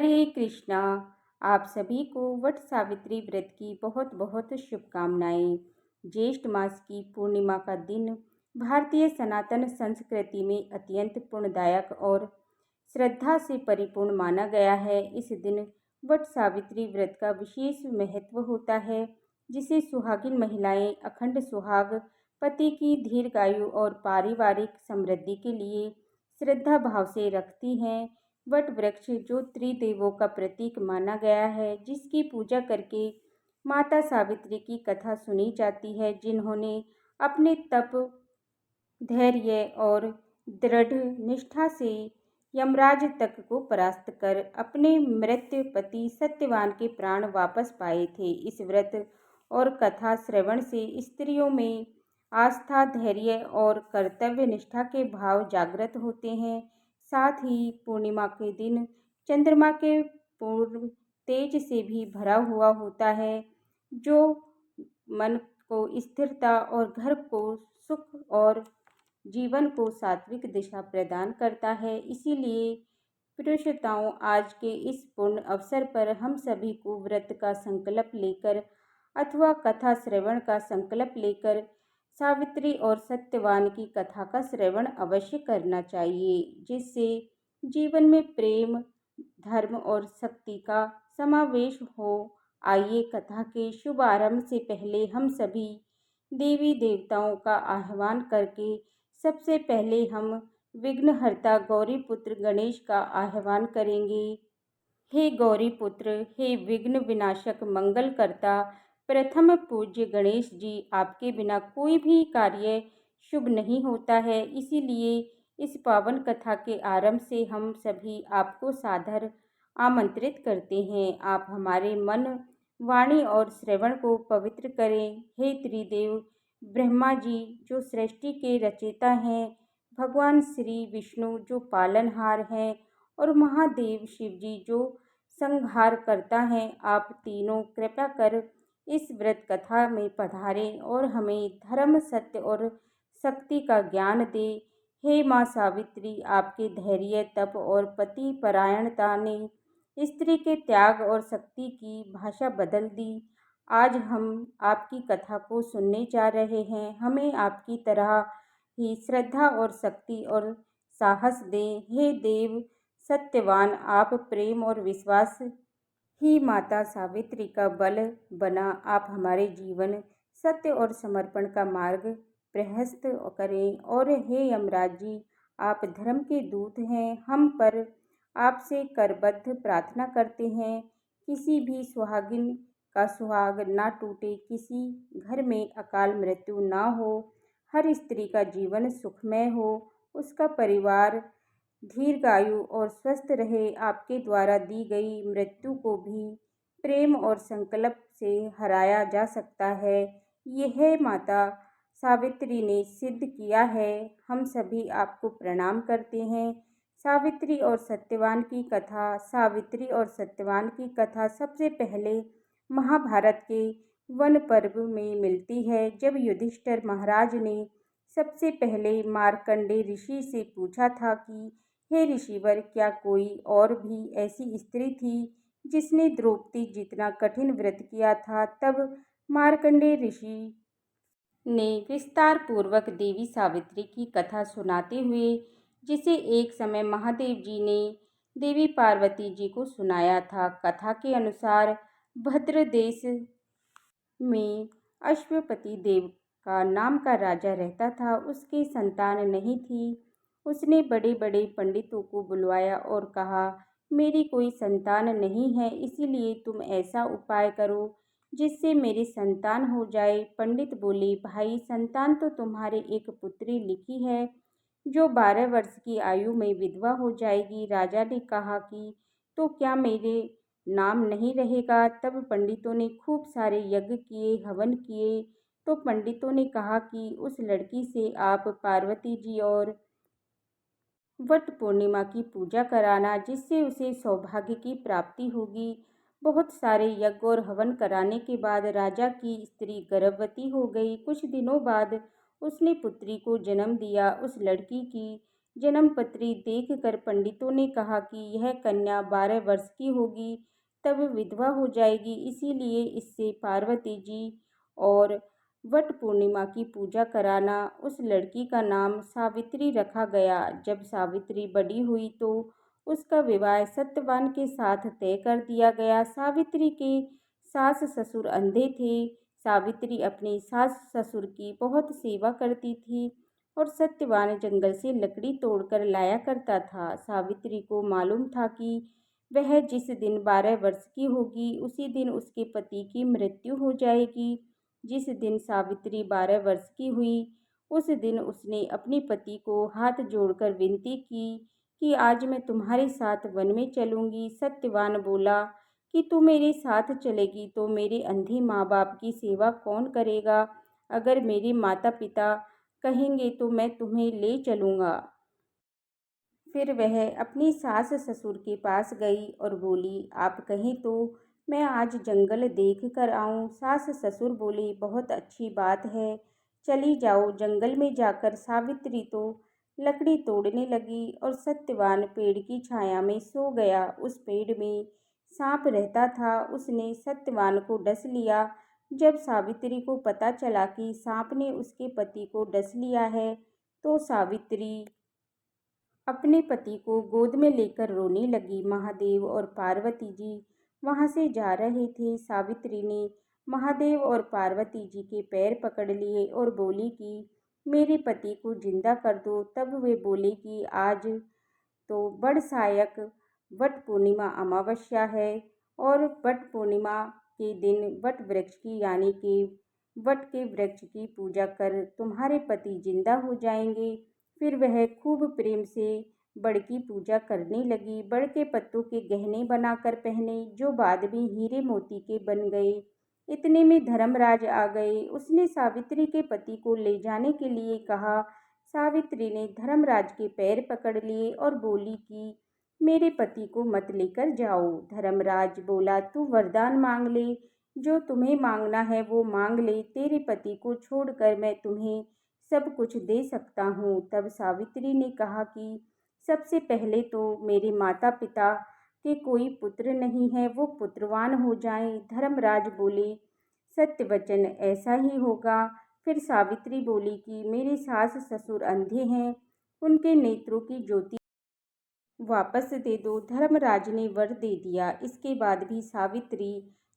हरे कृष्णा। आप सभी को वट सावित्री व्रत की बहुत बहुत शुभकामनाएं। ज्येष्ठ मास की पूर्णिमा का दिन भारतीय सनातन संस्कृति में अत्यंत पुण्यदायक और श्रद्धा से परिपूर्ण माना गया है। इस दिन वट सावित्री व्रत का विशेष महत्व होता है, जिसे सुहागिन महिलाएं अखंड सुहाग, पति की दीर्घायु और पारिवारिक समृद्धि के लिए श्रद्धा भाव से रखती हैं। वट वृक्ष जो त्रिदेवों का प्रतीक माना गया है, जिसकी पूजा करके माता सावित्री की कथा सुनी जाती है, जिन्होंने अपने तप, धैर्य और दृढ़ निष्ठा से यमराज तक को परास्त कर अपने मृत्यु पति सत्यवान के प्राण वापस पाए थे। इस व्रत और कथा श्रवण से स्त्रियों में आस्था, धैर्य और कर्तव्य निष्ठा के भाव जागृत होते हैं। साथ ही पूर्णिमा के दिन चंद्रमा के पूर्व तेज से भी भरा हुआ होता है, जो मन को स्थिरता और घर को सुख और जीवन को सात्विक दिशा प्रदान करता है। इसीलिए पुरुषोत्तम, आज के इस पूर्ण अवसर पर हम सभी को व्रत का संकल्प लेकर अथवा कथा श्रवण का संकल्प लेकर सावित्री और सत्यवान की कथा का श्रवण अवश्य करना चाहिए, जिससे जीवन में प्रेम, धर्म और शक्ति का समावेश हो। आइए कथा के शुभ आरंभ से पहले हम सभी देवी देवताओं का आह्वान करके सबसे पहले हम विघ्नहर्ता गौरी पुत्र गणेश का आह्वान करेंगे। हे गौरी पुत्र, हे विघ्न विनाशक मंगलकर्ता, प्रथम पूज्य गणेश जी, आपके बिना कोई भी कार्य शुभ नहीं होता है। इसीलिए इस पावन कथा के आरंभ से हम सभी आपको सादर आमंत्रित करते हैं। आप हमारे मन, वाणी और श्रवण को पवित्र करें। हे त्रिदेव ब्रह्मा जी, जो सृष्टि के रचयिता हैं, भगवान श्री विष्णु जो पालनहार हैं, और महादेव शिव जी जो संहार करता है, आप तीनों कृपा कर इस व्रत कथा में पधारें और हमें धर्म, सत्य और शक्ति का ज्ञान दे। हे माँ सावित्री, आपके धैर्य, तप और पति परायणता ने स्त्री के त्याग और शक्ति की भाषा बदल दी। आज हम आपकी कथा को सुनने जा रहे हैं। हमें आपकी तरह ही श्रद्धा और शक्ति और साहस दें। हे देव सत्यवान, आप प्रेम और विश्वास ही माता सावित्री का बल बना। आप हमारे जीवन, सत्य और समर्पण का मार्ग प्रशस्त करें। और हे यमराज जी, आप धर्म के दूत हैं। हम पर आपसे करबद्ध प्रार्थना करते हैं, किसी भी सुहागिन का सुहाग ना टूटे, किसी घर में अकाल मृत्यु ना हो, हर स्त्री का जीवन सुखमय हो, उसका परिवार दीर्घायु और स्वस्थ रहे। आपके द्वारा दी गई मृत्यु को भी प्रेम और संकल्प से हराया जा सकता है। यह माता सावित्री ने सिद्ध किया है। हम सभी आपको प्रणाम करते हैं। सावित्री और सत्यवान की कथा। सावित्री और सत्यवान की कथा सबसे पहले महाभारत के वन पर्व में मिलती है, जब युधिष्ठिर महाराज ने सबसे पहले मार्कंडे ऋषि से पूछा था कि हे ऋषिवर, क्या कोई और भी ऐसी स्त्री थी जिसने द्रौपदी जितना कठिन व्रत किया था। तब मार्कंडे ऋषि ने विस्तार पूर्वक देवी सावित्री की कथा सुनाते हुए, जिसे एक समय महादेव जी ने देवी पार्वती जी को सुनाया था। कथा के अनुसार भद्र देश में अश्वपति देव का नाम का राजा रहता था। उसके संतान नहीं थी। उसने बड़े बड़े पंडितों को बुलवाया और कहा, मेरी कोई संतान नहीं है, इसीलिए तुम ऐसा उपाय करो जिससे मेरी संतान हो जाए। पंडित बोले, भाई, संतान तो तुम्हारे एक पुत्री लिखी है, जो 12 वर्ष की आयु में विधवा हो जाएगी। राजा ने कहा कि तो क्या मेरे नाम नहीं रहेगा। तब पंडितों ने खूब सारे यज्ञ किए, हवन किए। तो पंडितों ने कहा कि उस लड़की से आप पार्वती जी और वट पूर्णिमा की पूजा कराना, जिससे उसे सौभाग्य की प्राप्ति होगी। बहुत सारे यज्ञ और हवन कराने के बाद राजा की स्त्री गर्भवती हो गई। कुछ दिनों बाद उसने पुत्री को जन्म दिया। उस लड़की की जन्मपत्री देखकर पंडितों ने कहा कि यह कन्या 12 वर्ष की होगी तब विधवा हो जाएगी, इसीलिए इससे पार्वती जी और वट पूर्णिमा की पूजा कराना। उस लड़की का नाम सावित्री रखा गया। जब सावित्री बड़ी हुई तो उसका विवाह सत्यवान के साथ तय कर दिया गया। सावित्री के सास ससुर अंधे थे। सावित्री अपने सास ससुर की बहुत सेवा करती थी और सत्यवान जंगल से लकड़ी तोड़कर लाया करता था। सावित्री को मालूम था कि वह जिस दिन 12 वर्ष की होगी उसी दिन उसके पति की मृत्यु हो जाएगी। जिस दिन सावित्री 12 वर्ष की हुई उस दिन उसने अपने पति को हाथ जोड़कर विनती की कि आज मैं तुम्हारे साथ वन में चलूंगी। सत्यवान बोला कि तू मेरे साथ चलेगी तो मेरे अंधे माँ बाप की सेवा कौन करेगा? अगर मेरे माता पिता कहेंगे तो मैं तुम्हें ले चलूंगा। फिर वह अपनी सास ससुर के पास गई और बोली, आप कहें तो मैं आज जंगल देख कर आऊं। सास ससुर बोले, बहुत अच्छी बात है, चली जाओ। जंगल में जाकर सावित्री तो लकड़ी तोड़ने लगी और सत्यवान पेड़ की छाया में सो गया। उस पेड़ में सांप रहता था, उसने सत्यवान को डस लिया। जब सावित्री को पता चला कि सांप ने उसके पति को डस लिया है तो सावित्री अपने पति को गोद में लेकर रोने लगी। महादेव और पार्वती जी वहां से जा रहे थे। सावित्री ने महादेव और पार्वती जी के पैर पकड़ लिए और बोली कि मेरे पति को जिंदा कर दो। तब वे बोले कि आज तो बड़ सायक वट पूर्णिमा अमावस्या है और वट पूर्णिमा के दिन वट वृक्ष की यानी कि वट के वृक्ष की पूजा कर तुम्हारे पति जिंदा हो जाएंगे। फिर वह खूब प्रेम से बड़ की पूजा करने लगी। बड़ के पत्तों के गहने बनाकर पहने जो बाद में हीरे मोती के बन गए। इतने में धर्मराज आ गए। उसने सावित्री के पति को ले जाने के लिए कहा। सावित्री ने धर्मराज के पैर पकड़ लिए और बोली कि मेरे पति को मत लेकर जाओ। धर्मराज बोला, तू वरदान मांग ले, जो तुम्हें मांगना है वो मांग ले, तेरे पति को छोड़कर मैं तुम्हें सब कुछ दे सकता हूँ। तब सावित्री ने कहा कि सबसे पहले तो मेरे माता पिता के कोई पुत्र नहीं है, वो पुत्रवान हो जाएं। धर्मराज बोले, सत्य वचन, ऐसा ही होगा। फिर सावित्री बोली कि मेरे सास ससुर अंधे हैं, उनके नेत्रों की ज्योति वापस दे दो। धर्मराज ने वर दे दिया। इसके बाद भी सावित्री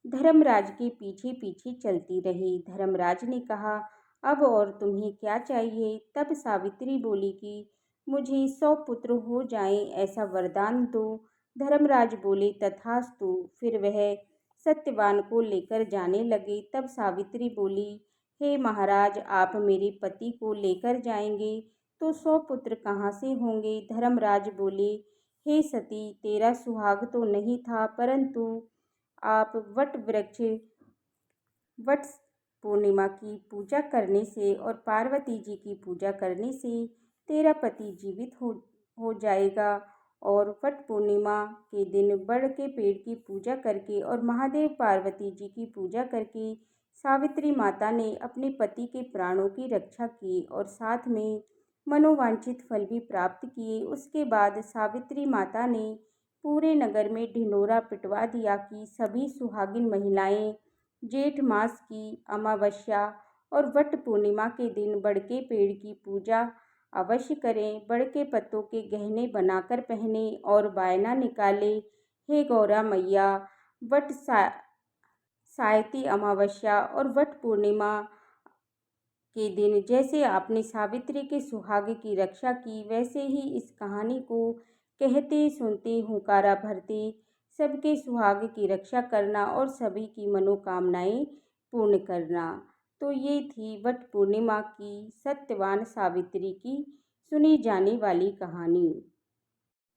धर्मराज के पीछे पीछे चलती रही। धर्मराज ने कहा, अब और तुम्हें क्या चाहिए? तब सावित्री बोली कि मुझे 100 पुत्र हो जाएं, ऐसा वरदान दो। धर्मराज बोले, तथास्तु। फिर वह सत्यवान को लेकर जाने लगे। तब सावित्री बोली, हे महाराज, आप मेरे पति को लेकर जाएंगे तो 100 पुत्र कहाँ से होंगे? धर्मराज बोले, हे सती, तेरा सुहाग तो नहीं था, परंतु आप वट पूर्णिमा की पूजा करने से और पार्वती जी की पूजा करने से तेरा पति जीवित हो जाएगा। और वट पूर्णिमा के दिन बड़ के पेड़ की पूजा करके और महादेव पार्वती जी की पूजा करके सावित्री माता ने अपने पति के प्राणों की रक्षा की और साथ में मनोवांछित फल भी प्राप्त किए। उसके बाद सावित्री माता ने पूरे नगर में ढिंढोरा पिटवा दिया कि सभी सुहागिन महिलाएं जेठ मास की अमावस्या और वट पूर्णिमा के दिन बड़ के पेड़ की पूजा अवश्य करें, बड़ के पत्तों के गहने बनाकर पहने और बायना निकाले। हे गौरा मैया, वट सायती अमावस्या और वट पूर्णिमा के दिन जैसे आपने सावित्री के सुहाग की रक्षा की, वैसे ही इस कहानी को कहते सुनते हुंकारा भरते सबके सुहाग की रक्षा करना और सभी की मनोकामनाएं पूर्ण करना। तो ये थी वट पूर्णिमा की सत्यवान सावित्री की सुनी जाने वाली कहानी।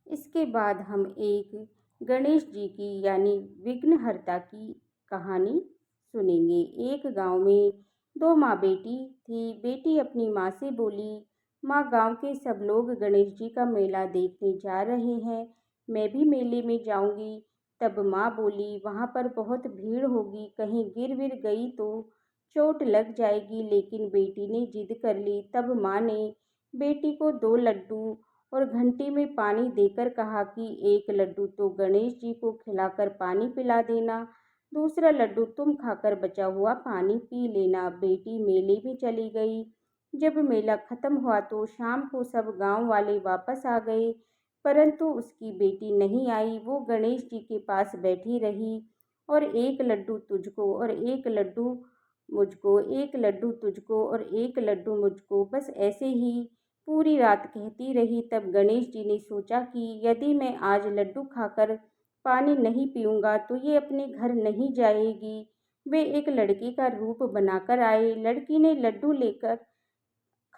इसके बाद हम एक गणेश जी की यानी विघ्नहर्ता की कहानी सुनेंगे। एक गांव में दो माँ बेटी थी। बेटी अपनी माँ से बोली, माँ, गांव के सब लोग गणेश जी का मेला देखने जा रहे हैं, मैं भी मेले में जाऊंगी। तब माँ बोली, वहाँ पर बहुत भीड़ होगी, कहीं गिर विर गई तो चोट लग जाएगी। लेकिन बेटी ने जिद कर ली। तब माँ ने बेटी को 2 लड्डू और घंटी में पानी देकर कहा कि एक लड्डू तो गणेश जी को खिलाकर पानी पिला देना, दूसरा लड्डू तुम खाकर बचा हुआ पानी पी लेना। बेटी मेले में चली गई। जब मेला खत्म हुआ तो शाम को सब गांव वाले वापस आ गए, परंतु उसकी बेटी नहीं आई। वो गणेश जी के पास बैठी रही और एक लड्डू तुझको और एक लड्डू मुझको, एक लड्डू तुझको और एक लड्डू मुझको, बस ऐसे ही पूरी रात कहती रही। तब गणेश जी ने सोचा कि यदि मैं आज लड्डू खाकर पानी नहीं पीऊँगा तो ये अपने घर नहीं जाएगी। वे एक लड़के का रूप बनाकर आए। लड़की ने लड्डू लेकर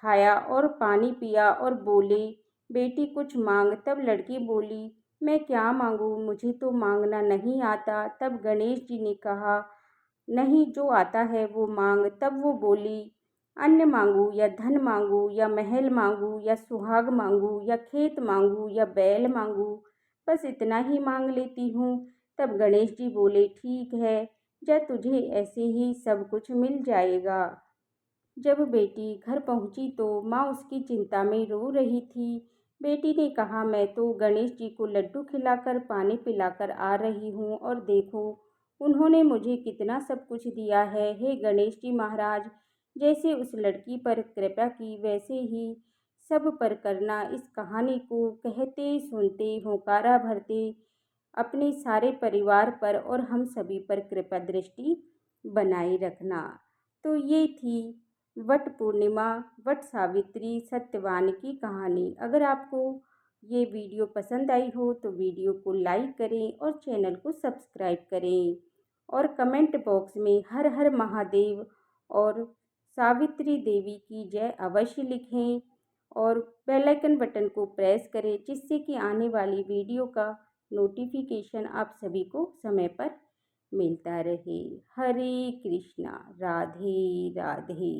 खाया और पानी पिया और बोले, बेटी कुछ मांग। तब लड़की बोली, मैं क्या मांगूं, मुझे तो मांगना नहीं आता। तब गणेश जी ने कहा, नहीं, जो आता है वो मांग। तब वो बोली, अन्न मांगू या धन मांगू या महल मांगू या सुहाग मांगू या खेत मांगू या बैल मांगू, बस इतना ही मांग लेती हूँ। तब गणेश जी बोले, ठीक है, जा, तुझे ऐसे ही सब कुछ मिल जाएगा। जब बेटी घर पहुंची तो माँ उसकी चिंता में रो रही थी। बेटी ने कहा, मैं तो गणेश जी को लड्डू खिलाकर पानी पिलाकर आ रही हूँ और देखो उन्होंने मुझे कितना सब कुछ दिया है। हे गणेश जी महाराज, जैसे उस लड़की पर कृपा की वैसे ही सब पर करना। इस कहानी को कहते सुनते होकारा भरते अपने सारे परिवार पर और हम सभी पर कृपा दृष्टि बनाए रखना। तो ये थी वट पूर्णिमा, वट सावित्री सत्यवान की कहानी। अगर आपको ये वीडियो पसंद आई हो तो वीडियो को लाइक करें और चैनल को सब्सक्राइब करें और कमेंट बॉक्स में हर हर महादेव और सावित्री देवी की जय अवश्य लिखें और बेल आइकन बटन को प्रेस करें, जिससे कि आने वाली वीडियो का नोटिफिकेशन आप सभी को समय पर मिलता रहे। हरे कृष्णा, राधे राधे।